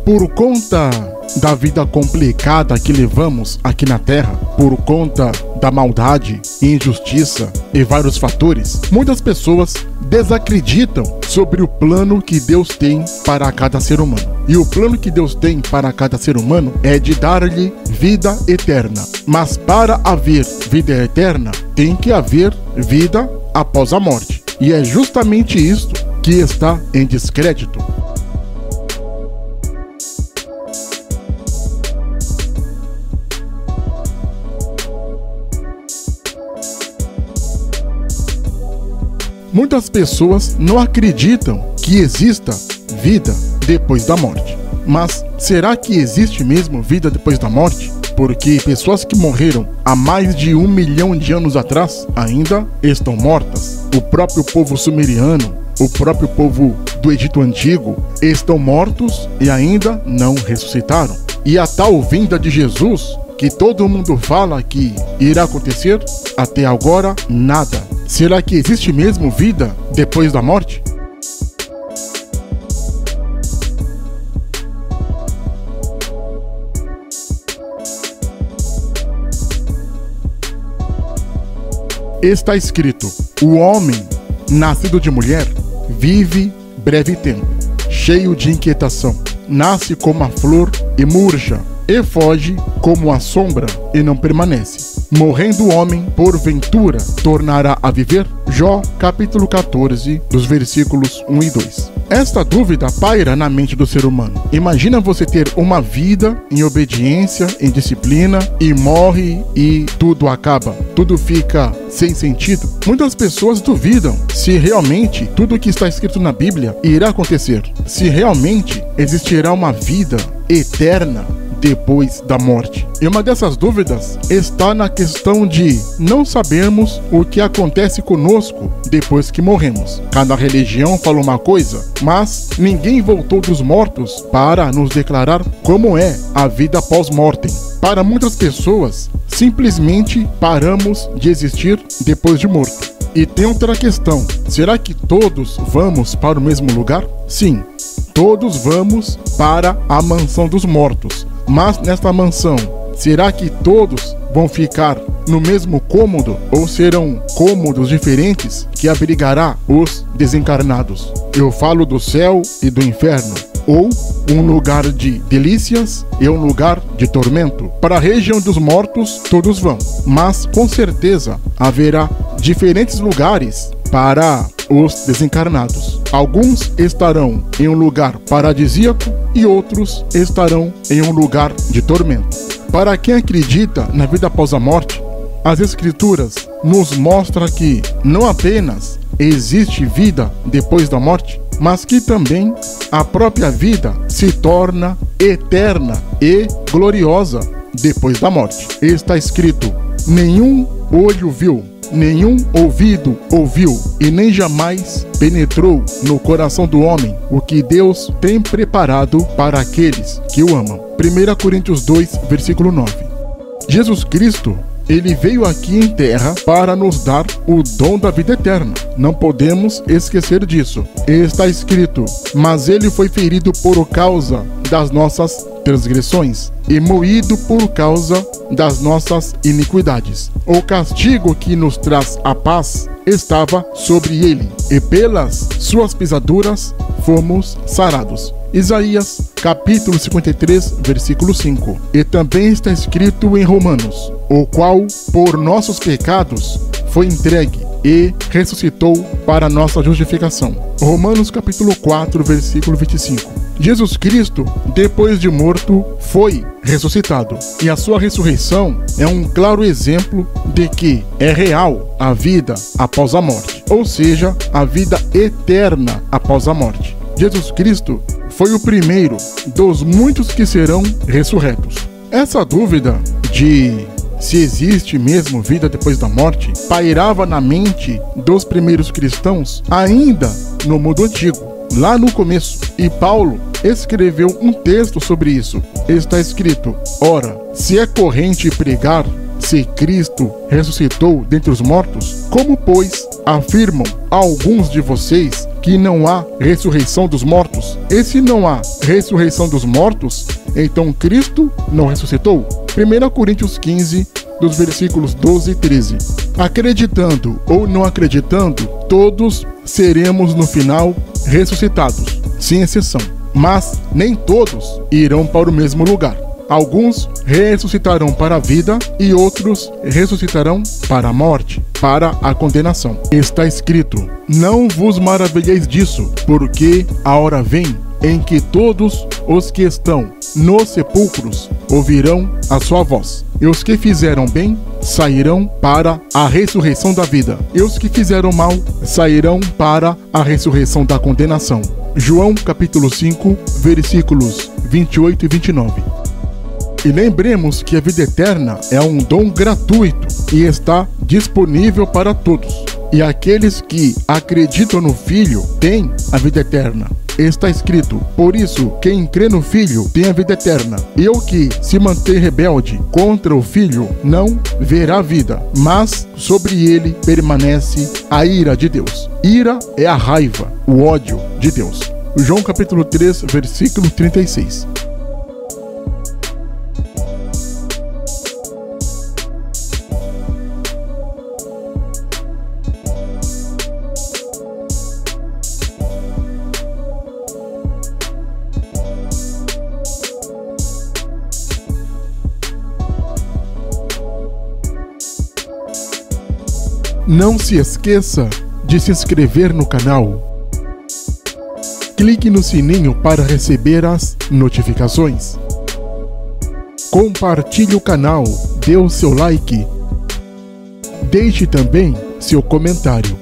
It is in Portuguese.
Por conta da vida complicada que levamos aqui na Terra, por conta da maldade, injustiça e vários fatores, muitas pessoas desacreditam sobre o plano que Deus tem para cada ser humano. E o plano que Deus tem para cada ser humano é de dar-lhe vida eterna. Mas para haver vida eterna, tem que haver vida após a morte. E é justamente isto que está em descrédito. Muitas pessoas não acreditam que exista vida depois da morte. Mas será que existe mesmo vida depois da morte? Porque pessoas que morreram há mais de 1 milhão de anos atrás ainda estão mortas. O próprio povo sumeriano, o próprio povo do Egito Antigo estão mortos e ainda não ressuscitaram. E a tal vinda de Jesus, que todo mundo fala que irá acontecer, até agora nada. Será que existe mesmo vida depois da morte? Está escrito: o homem, nascido de mulher, vive breve tempo, cheio de inquietação. Nasce como a flor e murcha, e foge como a sombra e não permanece. Morrendo o homem, porventura, tornará a viver? Jó, capítulo 14, dos versículos 1 e 2. Esta dúvida paira na mente do ser humano. Imagina você ter uma vida em obediência, em disciplina, e morre e tudo acaba. Tudo fica sem sentido. Muitas pessoas duvidam se realmente tudo o que está escrito na Bíblia irá acontecer. Se realmente existirá uma vida eterna depois da morte. E uma dessas dúvidas está na questão de não sabermos o que acontece conosco depois que morremos. Cada religião fala uma coisa, mas ninguém voltou dos mortos para nos declarar como é a vida pós-mortem. Para muitas pessoas, simplesmente paramos de existir depois de morto. E tem outra questão: será que todos vamos para o mesmo lugar? Sim, todos vamos para a mansão dos mortos. Mas nesta mansão, será que todos vão ficar no mesmo cômodo ou serão cômodos diferentes que abrigará os desencarnados? Eu falo do céu e do inferno, ou um lugar de delícias e um lugar de tormento. Para a região dos mortos todos vão, mas com certeza haverá diferentes lugares para os desencarnados. Alguns estarão em um lugar paradisíaco e outros estarão em um lugar de tormento. Para quem acredita na vida após a morte, as Escrituras nos mostram que não apenas existe vida depois da morte, mas que também a própria vida se torna eterna e gloriosa depois da morte. Está escrito: nenhum olho viu, nenhum ouvido ouviu e nem jamais penetrou no coração do homem o que Deus tem preparado para aqueles que o amam. 1 Coríntios 2, versículo 9. Jesus Cristo, ele veio aqui em terra para nos dar o dom da vida eterna. Não podemos esquecer disso. Está escrito: mas ele foi ferido por causa das nossas transgressões e moído por causa das nossas iniquidades. O castigo que nos traz a paz estava sobre ele, e pelas suas pisaduras fomos sarados. Isaías, capítulo 53, versículo 5. E também está escrito em Romanos: o qual por nossos pecados foi entregue e ressuscitou para nossa justificação. Romanos capítulo 4, versículo 25. Jesus Cristo, depois de morto, foi ressuscitado. E a sua ressurreição é um claro exemplo de que é real a vida após a morte, ou seja, a vida eterna após a morte. Jesus Cristo foi o primeiro dos muitos que serão ressurretos. Essa dúvida de se existe mesmo vida depois da morte pairava na mente dos primeiros cristãos ainda no mundo antigo, lá no começo. E Paulo escreveu um texto sobre isso. Está escrito: ora, se é corrente pregar se Cristo ressuscitou dentre os mortos? Como, pois, afirmam alguns de vocês que não há ressurreição dos mortos? E se não há ressurreição dos mortos, então Cristo não ressuscitou? 1 Coríntios 15, dos versículos 12 e 13. Acreditando ou não acreditando, todos seremos no final ressuscitados, sem exceção. Mas nem todos irão para o mesmo lugar. Alguns ressuscitarão para a vida e outros ressuscitarão para a morte, para a condenação. Está escrito: não vos maravilheis disso, porque a hora vem em que todos os que estão nos sepulcros ouvirão a sua voz. E os que fizeram bem sairão para a ressurreição da vida, e os que fizeram mal sairão para a ressurreição da condenação. João capítulo 5, versículos 28 e 29. E lembremos que a vida eterna é um dom gratuito e está disponível para todos. E aqueles que acreditam no Filho têm a vida eterna. Está escrito: por isso, quem crê no Filho tem a vida eterna. E o que se manter rebelde contra o Filho não verá a vida, mas sobre ele permanece a ira de Deus. Ira é a raiva, o ódio de Deus. João capítulo 3, versículo 36. Não se esqueça de se inscrever no canal. Clique no sininho para receber as notificações. Compartilhe o canal, dê o seu like. Deixe também seu comentário.